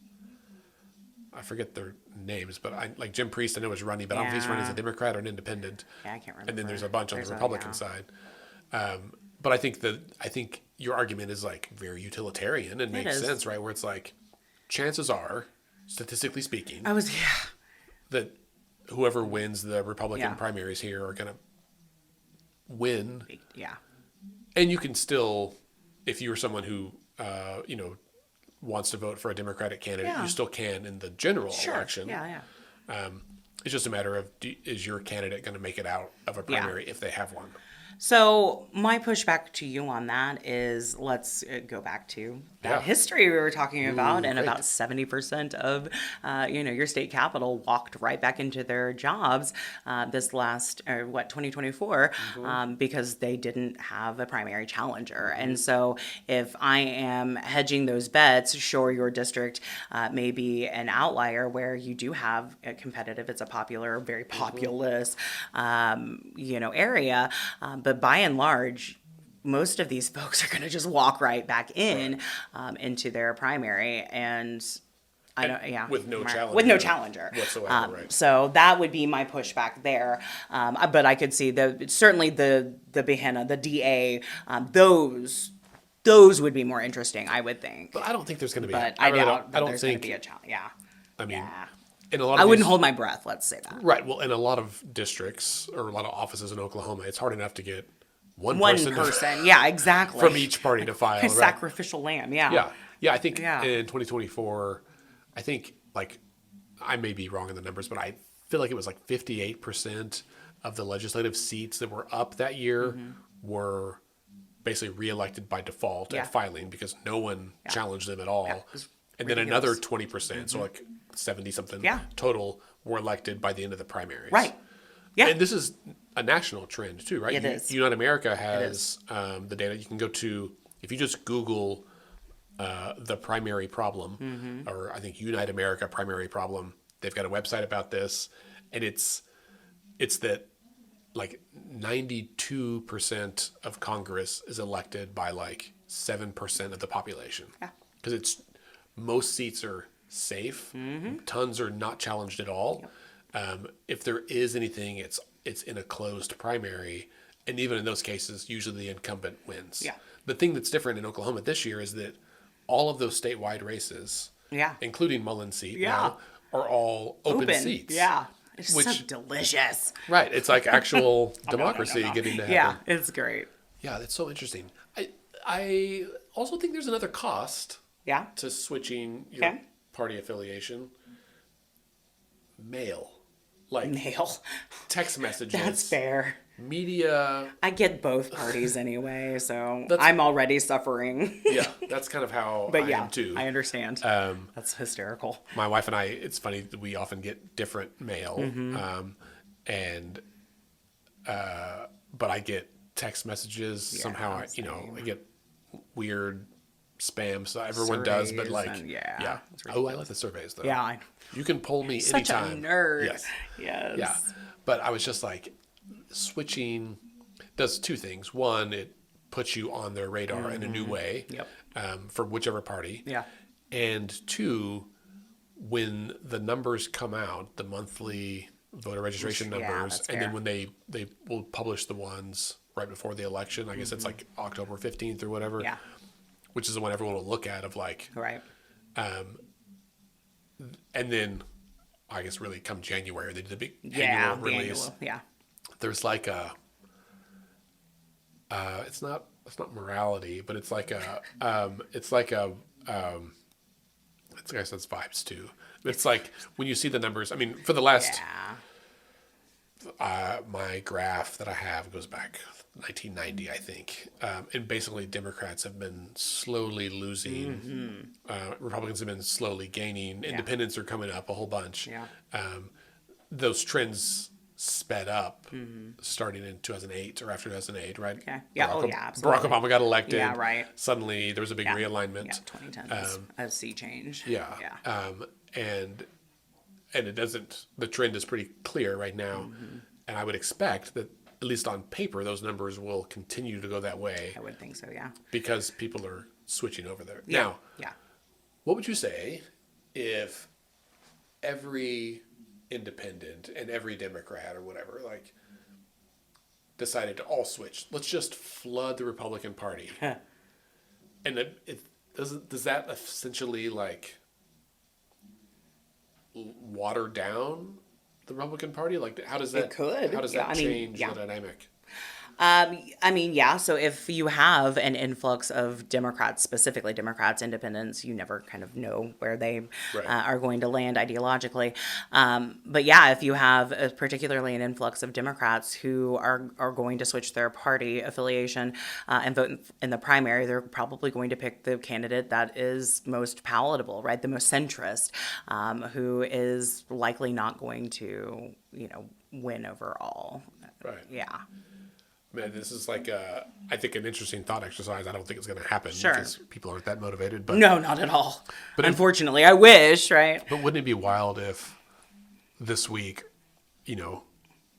I forget their names, but Jim Priest, I know is running, but I don't know if he's running as a Democrat or an independent. Yeah, I can't remember. And then there's a bunch on the Republican side. But I think your argument is very utilitarian and makes sense, right? Where it's chances are, statistically speaking, that whoever wins the Republican primaries here are going to win. Yeah. And you can still, if you were someone who, wants to vote for a Democratic candidate, you still can in the general election. Yeah. It's just a matter of, is your candidate going to make it out of a primary if they have one? So my pushback to you on that is, let's go back to that history we were talking about, and about 70% of, your state capital walked right back into their jobs this last, 2024, because they didn't have a primary challenger. And so if I am hedging those bets, sure, your district may be an outlier where you do have a competitive, it's a popular, very populous, area, but by and large, most of these folks are going to just walk right back in into their primary, and with no challenger whatsoever. Right. So that would be my pushback there. But I could see certainly the Bahena, the DA, those Those would be more interesting, I would think. But I don't think there's going to be. But I really doubt I that don't there's going to think. be a challenge. Yeah. I mean, Yeah. in a lot of I wouldn't these- hold my breath, let's say that. Right. Well, in a lot of districts or a lot of offices in Oklahoma, it's hard enough to get one One person, person. Yeah, exactly. from each party to file. A Right? sacrificial lamb. Yeah. Yeah. Yeah. I think Yeah. in 2024, I think like I may be wrong in the numbers, but I feel like it was like 58% of the legislative seats that were up that year were basically reelected by default Yeah. at filing because no one challenged them at all. Yeah, it was and then another ridiculous. 20%, so like 70 something Yeah. total were elected by the end of the primaries. Right. Yeah. And this is a national trend too, right? It is. United America has the data. You can go to, if you just Google the primary problem, or I think Unite America primary problem, they've got a website about this, and it's that like 92% of Congress is elected by like 7% of the population. Yeah. Because most seats are safe, tons are not challenged at all. If there is anything, it's in a closed primary, and even in those cases, usually the incumbent wins. Yeah. The thing that's different in Oklahoma this year is that all of those statewide races, Yeah. including Mullen's seat, Yeah. now, are all open seats. Yeah. It's so Which- delicious. Right. It's like actual democracy No. getting to happen. Yeah, it's great. Yeah, that's so interesting. I also think there's another cost Yeah. to switching your Okay. party affiliation. Mail. Like Nail. text messages. That's fair. Media. I get both parties anyway, so That's- I'm already suffering. Yeah, that's kind of how But I yeah, am too. I understand. That's hysterical. My wife and I, it's funny that we often get different mail, Mm-hmm. but I get text messages somehow. I get weird spam. So everyone does, but Surveys like, and- yeah, it's Oh, I like the surveys though. Yeah, you can pull me such anytime. a nerd. Yes. Yes. Yeah, but I was just like, switching does two things. One, it puts you on their radar in a new way. Yep. For whichever party. Yeah. And two, when the numbers come out, the monthly voter registration Yeah, numbers, that's and then fair. when they will publish the ones right before the election, I guess it's like October 15th or whatever, Yeah. which is the one everyone will look at of like, Right. and then I guess really come January, they did the big Yeah. annual The release. annual. Yeah. There's like it's not morality, but it's like I guess that's vibes too. It's like when you see the numbers, I mean, for the last, Yeah. my graph that I have goes back 1990, I think. And basically Democrats have been slowly losing, Republicans have been slowly gaining, independents are coming up a whole bunch. Yeah. Those trends sped up starting in 2008 or after 2008, right? Okay. Yeah. Barack, Yeah. Absolutely. Barack Obama got elected. Yeah, right. Suddenly there was a big Yeah. realignment. Yeah. 2010 was a sea change. Yeah. Yeah. And it doesn't, the trend is pretty clear right now. And I would expect that, at least on paper, those numbers will continue to go that way I would think so. Yeah. because people are switching over there. Yeah. Now, Yeah. what would you say if every independent and every Democrat or whatever, like, decided to all switch? Let's just flood the Republican Party. And does that essentially like water down the Republican Party? Like, how does that? It could. How does Yeah, that I mean, change yeah. the dynamic? I mean, yeah. So if you have an influx of Democrats, specifically Democrats, independents, you never kind of know where they Right. are going to land ideologically. But yeah, if you have particularly an influx of Democrats who are going to switch their party affiliation and vote in the primary, they're probably going to pick the candidate that is most palatable, right? The most centrist, who is likely not going to, win overall. Right. Yeah. Man, this is like I think an interesting thought exercise. I don't think it's going to happen Sure. because people aren't that motivated. But No, not at all. But Unfortunately, I wish, right? But wouldn't it be wild if this week,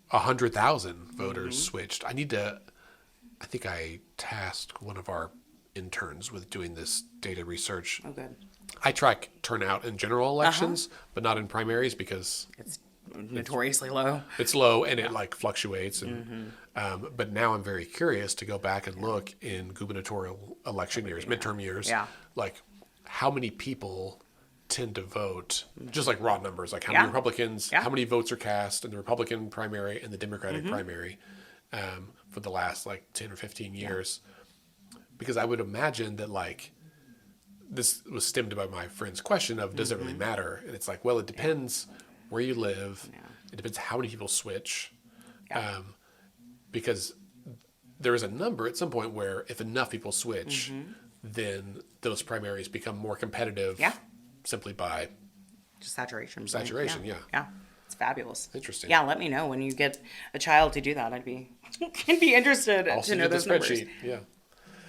100,000 voters switched? I think I tasked one of our interns with doing this data research. Oh, good. I track turnout in general elections, but not in primaries because It's notoriously low. It's low, and it like fluctuates. And but now I'm very curious to go back and look in gubernatorial election years, midterm years, like how many people tend to vote, just like raw numbers, like how many Republicans, how many votes are cast in the Republican primary and the Democratic primary for the last like 10 or 15 years. Because I would imagine that like this was stemmed by my friend's question of does it really matter? And it's like, well, it depends where you live. It depends how many people switch. Because there is a number at some point where if enough people switch, then those primaries become more competitive simply by just saturation. Saturation, Yeah. It's fabulous. Interesting. Yeah, let me know when you get a child to do that. I'd be interested to know those numbers. Yeah.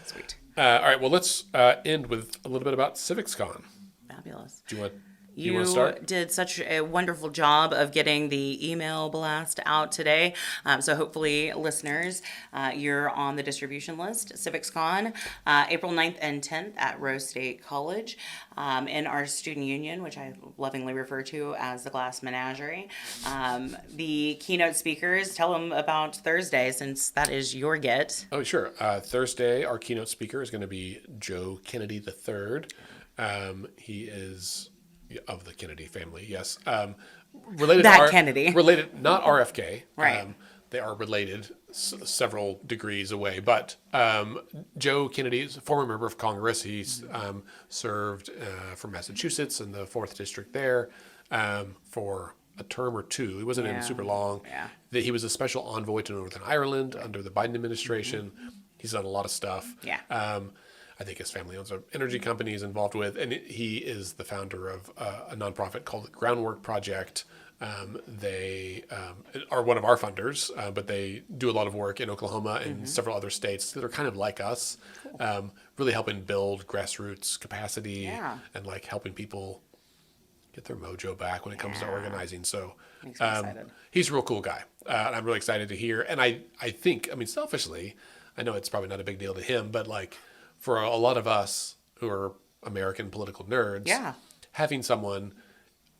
Sweet. All right. Well, let's end with a little bit about CIVICS CON. Fabulous. Do you want You to start? did such a wonderful job of getting the email blast out today. So hopefully, listeners, you're on the distribution list. CIVICS CON, April 9th and 10th at Rose State College in our student union, which I lovingly refer to as the Glass Menagerie. The keynote speakers, tell them about Thursday, since that is your get. Oh, sure. Thursday, our keynote speaker is going to be Joe Kennedy III. He is of the Kennedy family, yes. Related That Kennedy. Related, not RFK. Right. They are related several degrees away. But Joe Kennedy is a former member of Congress. He's served for Massachusetts in the 4th District there for a term or two. He wasn't in super long. Yeah. He was a special envoy to Northern Ireland under the Biden administration. He's done a lot of stuff. Yeah. I think his family owns an energy company he's involved with, and he is the founder of a nonprofit called the Groundwork Project. They are one of our funders, but they do a lot of work in Oklahoma and several other states that are kind of like us, really helping build grassroots capacity and like helping people get their mojo back when it comes to organizing. So Makes me excited. he's a real cool guy, and I'm really excited to hear. And I think, I mean, selfishly, I know it's probably not a big deal to him, but like, for a lot of us who are American political nerds, having someone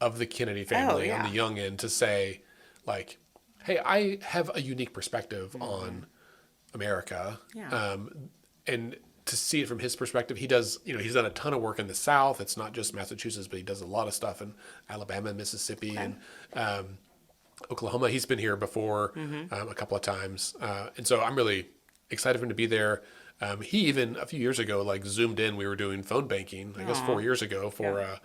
of the Kennedy family on the young end to say, like, hey, I have a unique perspective on America. And to see it from his perspective, he does, he's done a ton of work in the South. It's not just Massachusetts, but he does a lot of stuff in Alabama and Mississippi and Oklahoma. He's been here before a couple of times. And so I'm really excited for him to be there. He even a few years ago, like zoomed in. We were doing phone banking, I guess 4 years ago for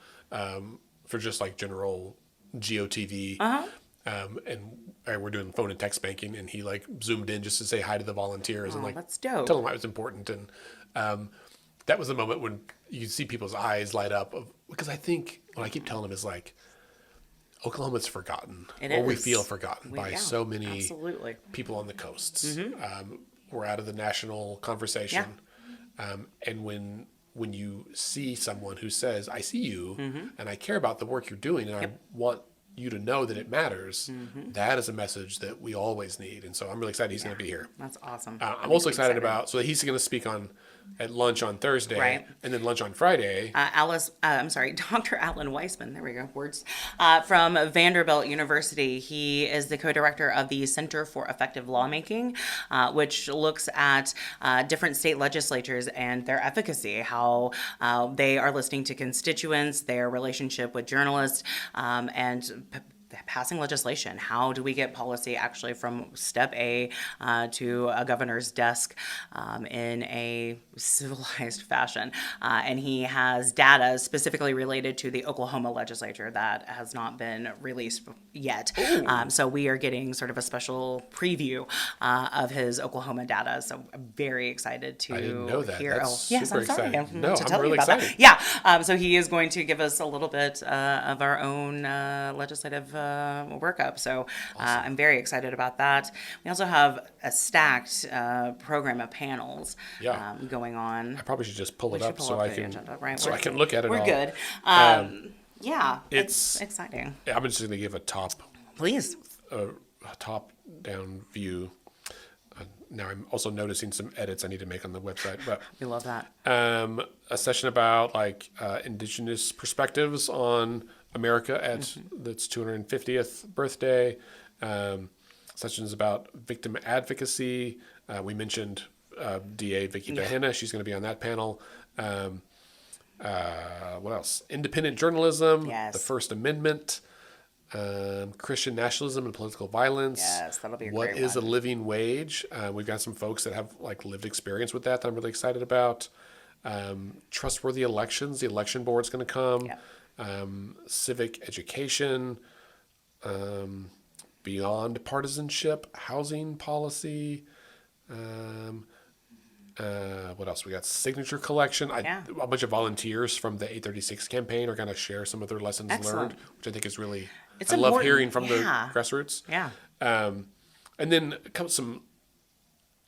just like general GOTV, and we're doing phone and text banking. And he like zoomed in just to say hi to the volunteers and like that's dope. tell them why it was important. And that was the moment when you see people's eyes light up. Because I think what I keep telling them is like, Oklahoma's forgotten, we feel forgotten by so many people on the coasts. We're out of the national conversation. And when you see someone who says, I see you and I care about the work you're doing and I want you to know that it matters, that is a message that we always need. And so I'm really excited he's going to be here. That's awesome. I'm also excited about, so he's going to speak at lunch on Thursday and then lunch on Friday. Dr. Alan Weissman, there we go, words, from Vanderbilt University. He is the co-director of the Center for Effective Lawmaking, which looks at different state legislatures and their efficacy, how they are listening to constituents, their relationship with journalists, and passing legislation. How do we get policy actually from step A to a governor's desk in a civilized fashion? And he has data specifically related to the Oklahoma legislature that has not been released yet. So we are getting sort of a special preview of his Oklahoma data. So I'm very excited to I didn't know that. hear. That's super exciting. exciting. To tell really you about excited. that. Yeah. So he is going to give us a little bit of our own legislative workup. So I'm very excited about that. We also have a stacked program of panels going on. I probably should just pull it up so I can look at it. We're good. It's exciting. I'm just going to give a top down view. Now I'm also noticing some edits I need to make on the website, but we love that. A session about like indigenous perspectives on America at its 250th birthday. Sessions about victim advocacy. We mentioned DA Vicky Bahena. She's going to be on that panel. What else? Independent journalism, Yes. the First Amendment, Christian nationalism and political violence. Yes, that'll be a What great is one. a living wage? We've got some folks that have like lived experience with that I'm really excited about. Trustworthy elections. The election board's going to come. Yeah. Civic education. Beyond partisanship. Housing policy. What else? We got signature collection. Yeah. A bunch of volunteers from the 836 campaign are going to share some of their lessons Excellent. learned, which I think is really. It's I love important. hearing from the Yeah. grassroots. Yeah. And then comes some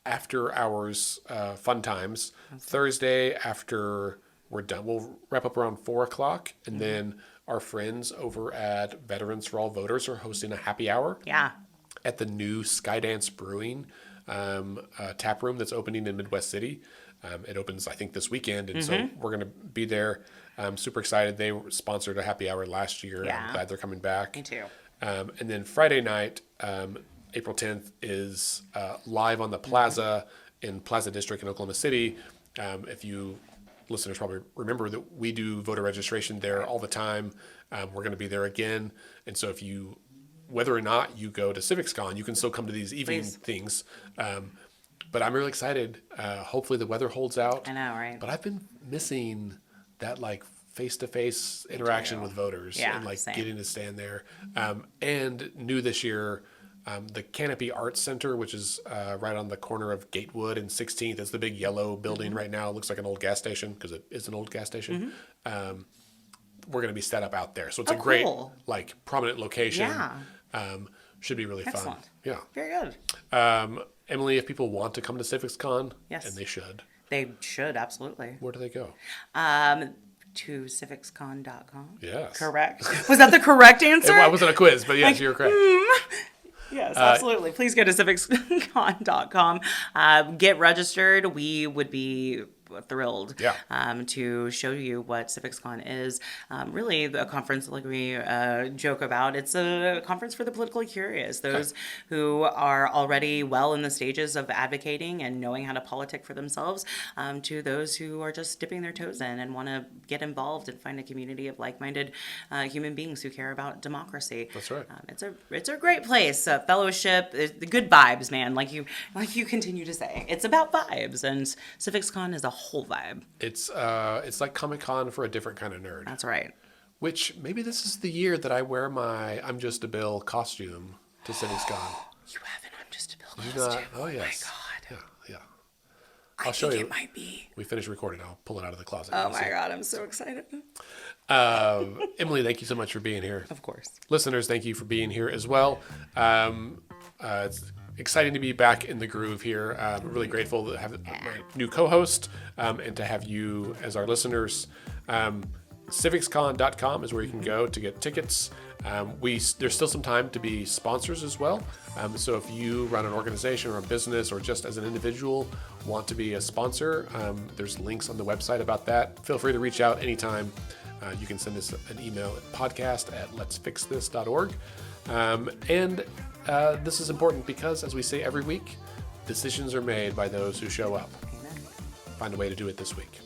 after hours fun times. Thursday after we're done, we'll wrap up around 4:00, and then our friends over at Veterans for All Voters are hosting a happy hour Yeah. at the new Skydance Brewing tap room that's opening in Midwest City. It opens, I think, this weekend, and so we're going to be there. I'm super excited. They sponsored a happy hour last year. Yeah. I'm glad they're coming back. Me too. And then Friday night, April 10th, is live on the Plaza in Plaza District in Oklahoma City. If you listeners probably remember that we do voter registration there all the time. We're going to be there again. And so if you, whether or not you go to CIVICS CON, you can still come to these evening Please. things. But I'm really excited. Hopefully the weather holds out. I know, right? But I've been missing that like face-to-face interaction with voters Yeah, and like same. getting to stand there. And new this year, the Canopy Arts Center, which is right on the corner of Gatewood and 16th. It's the big yellow building right now. It looks like an old gas station because it is an old gas station. We're going to be set up out there. So it's a great, cool. like, prominent location. Yeah. Should be really Excellent. fun. Yeah. Very good. Emily, if people want to come to CIVICS CON, Yes. and they should, They should, absolutely. where do they go? To civicscon.com. Yes. Correct. Was that the correct answer? I wasn't a quiz, but yes, you're correct. Yes, absolutely. Please go to civicscon.com. Get registered. We would be thrilled to show you what CIVICSCon is. Really, a conference like we joke about. It's a conference for the politically curious, those who are already well in the stages of advocating and knowing how to politic for themselves, to those who are just dipping their toes in and want to get involved and find a community of like-minded human beings who care about democracy. That's right. It's a great place. Fellowship, the good vibes, man. Like you continue to say, it's about vibes, and CIVICSCon is a whole vibe. It's like Comic-Con for a different kind of nerd. That's right. Which maybe this is the year that I wear my I'm Just a Bill costume to CIVICSCon. You have an I'm Just a Bill You costume. not? Oh yes. Oh my God. Yeah. I I'll show think you. it might be. We finish recording. I'll pull it out of the closet. Oh You'll my see. God, I'm so excited. Emily, thank you so much for being here. Of course. Listeners, thank you for being here as well. It's exciting to be back in the groove here. I'm really grateful to have my new co-host and to have you as our listeners. CivicsCon.com is where you can go to get tickets. There's still some time to be sponsors as well. So if you run an organization or a business or just as an individual want to be a sponsor, there's links on the website about that. Feel free to reach out anytime. You can send us an email at podcast@letsfixthis.org. And this is important because, as we say every week, decisions are made by those who show up. Amen. Find a way to do it this week.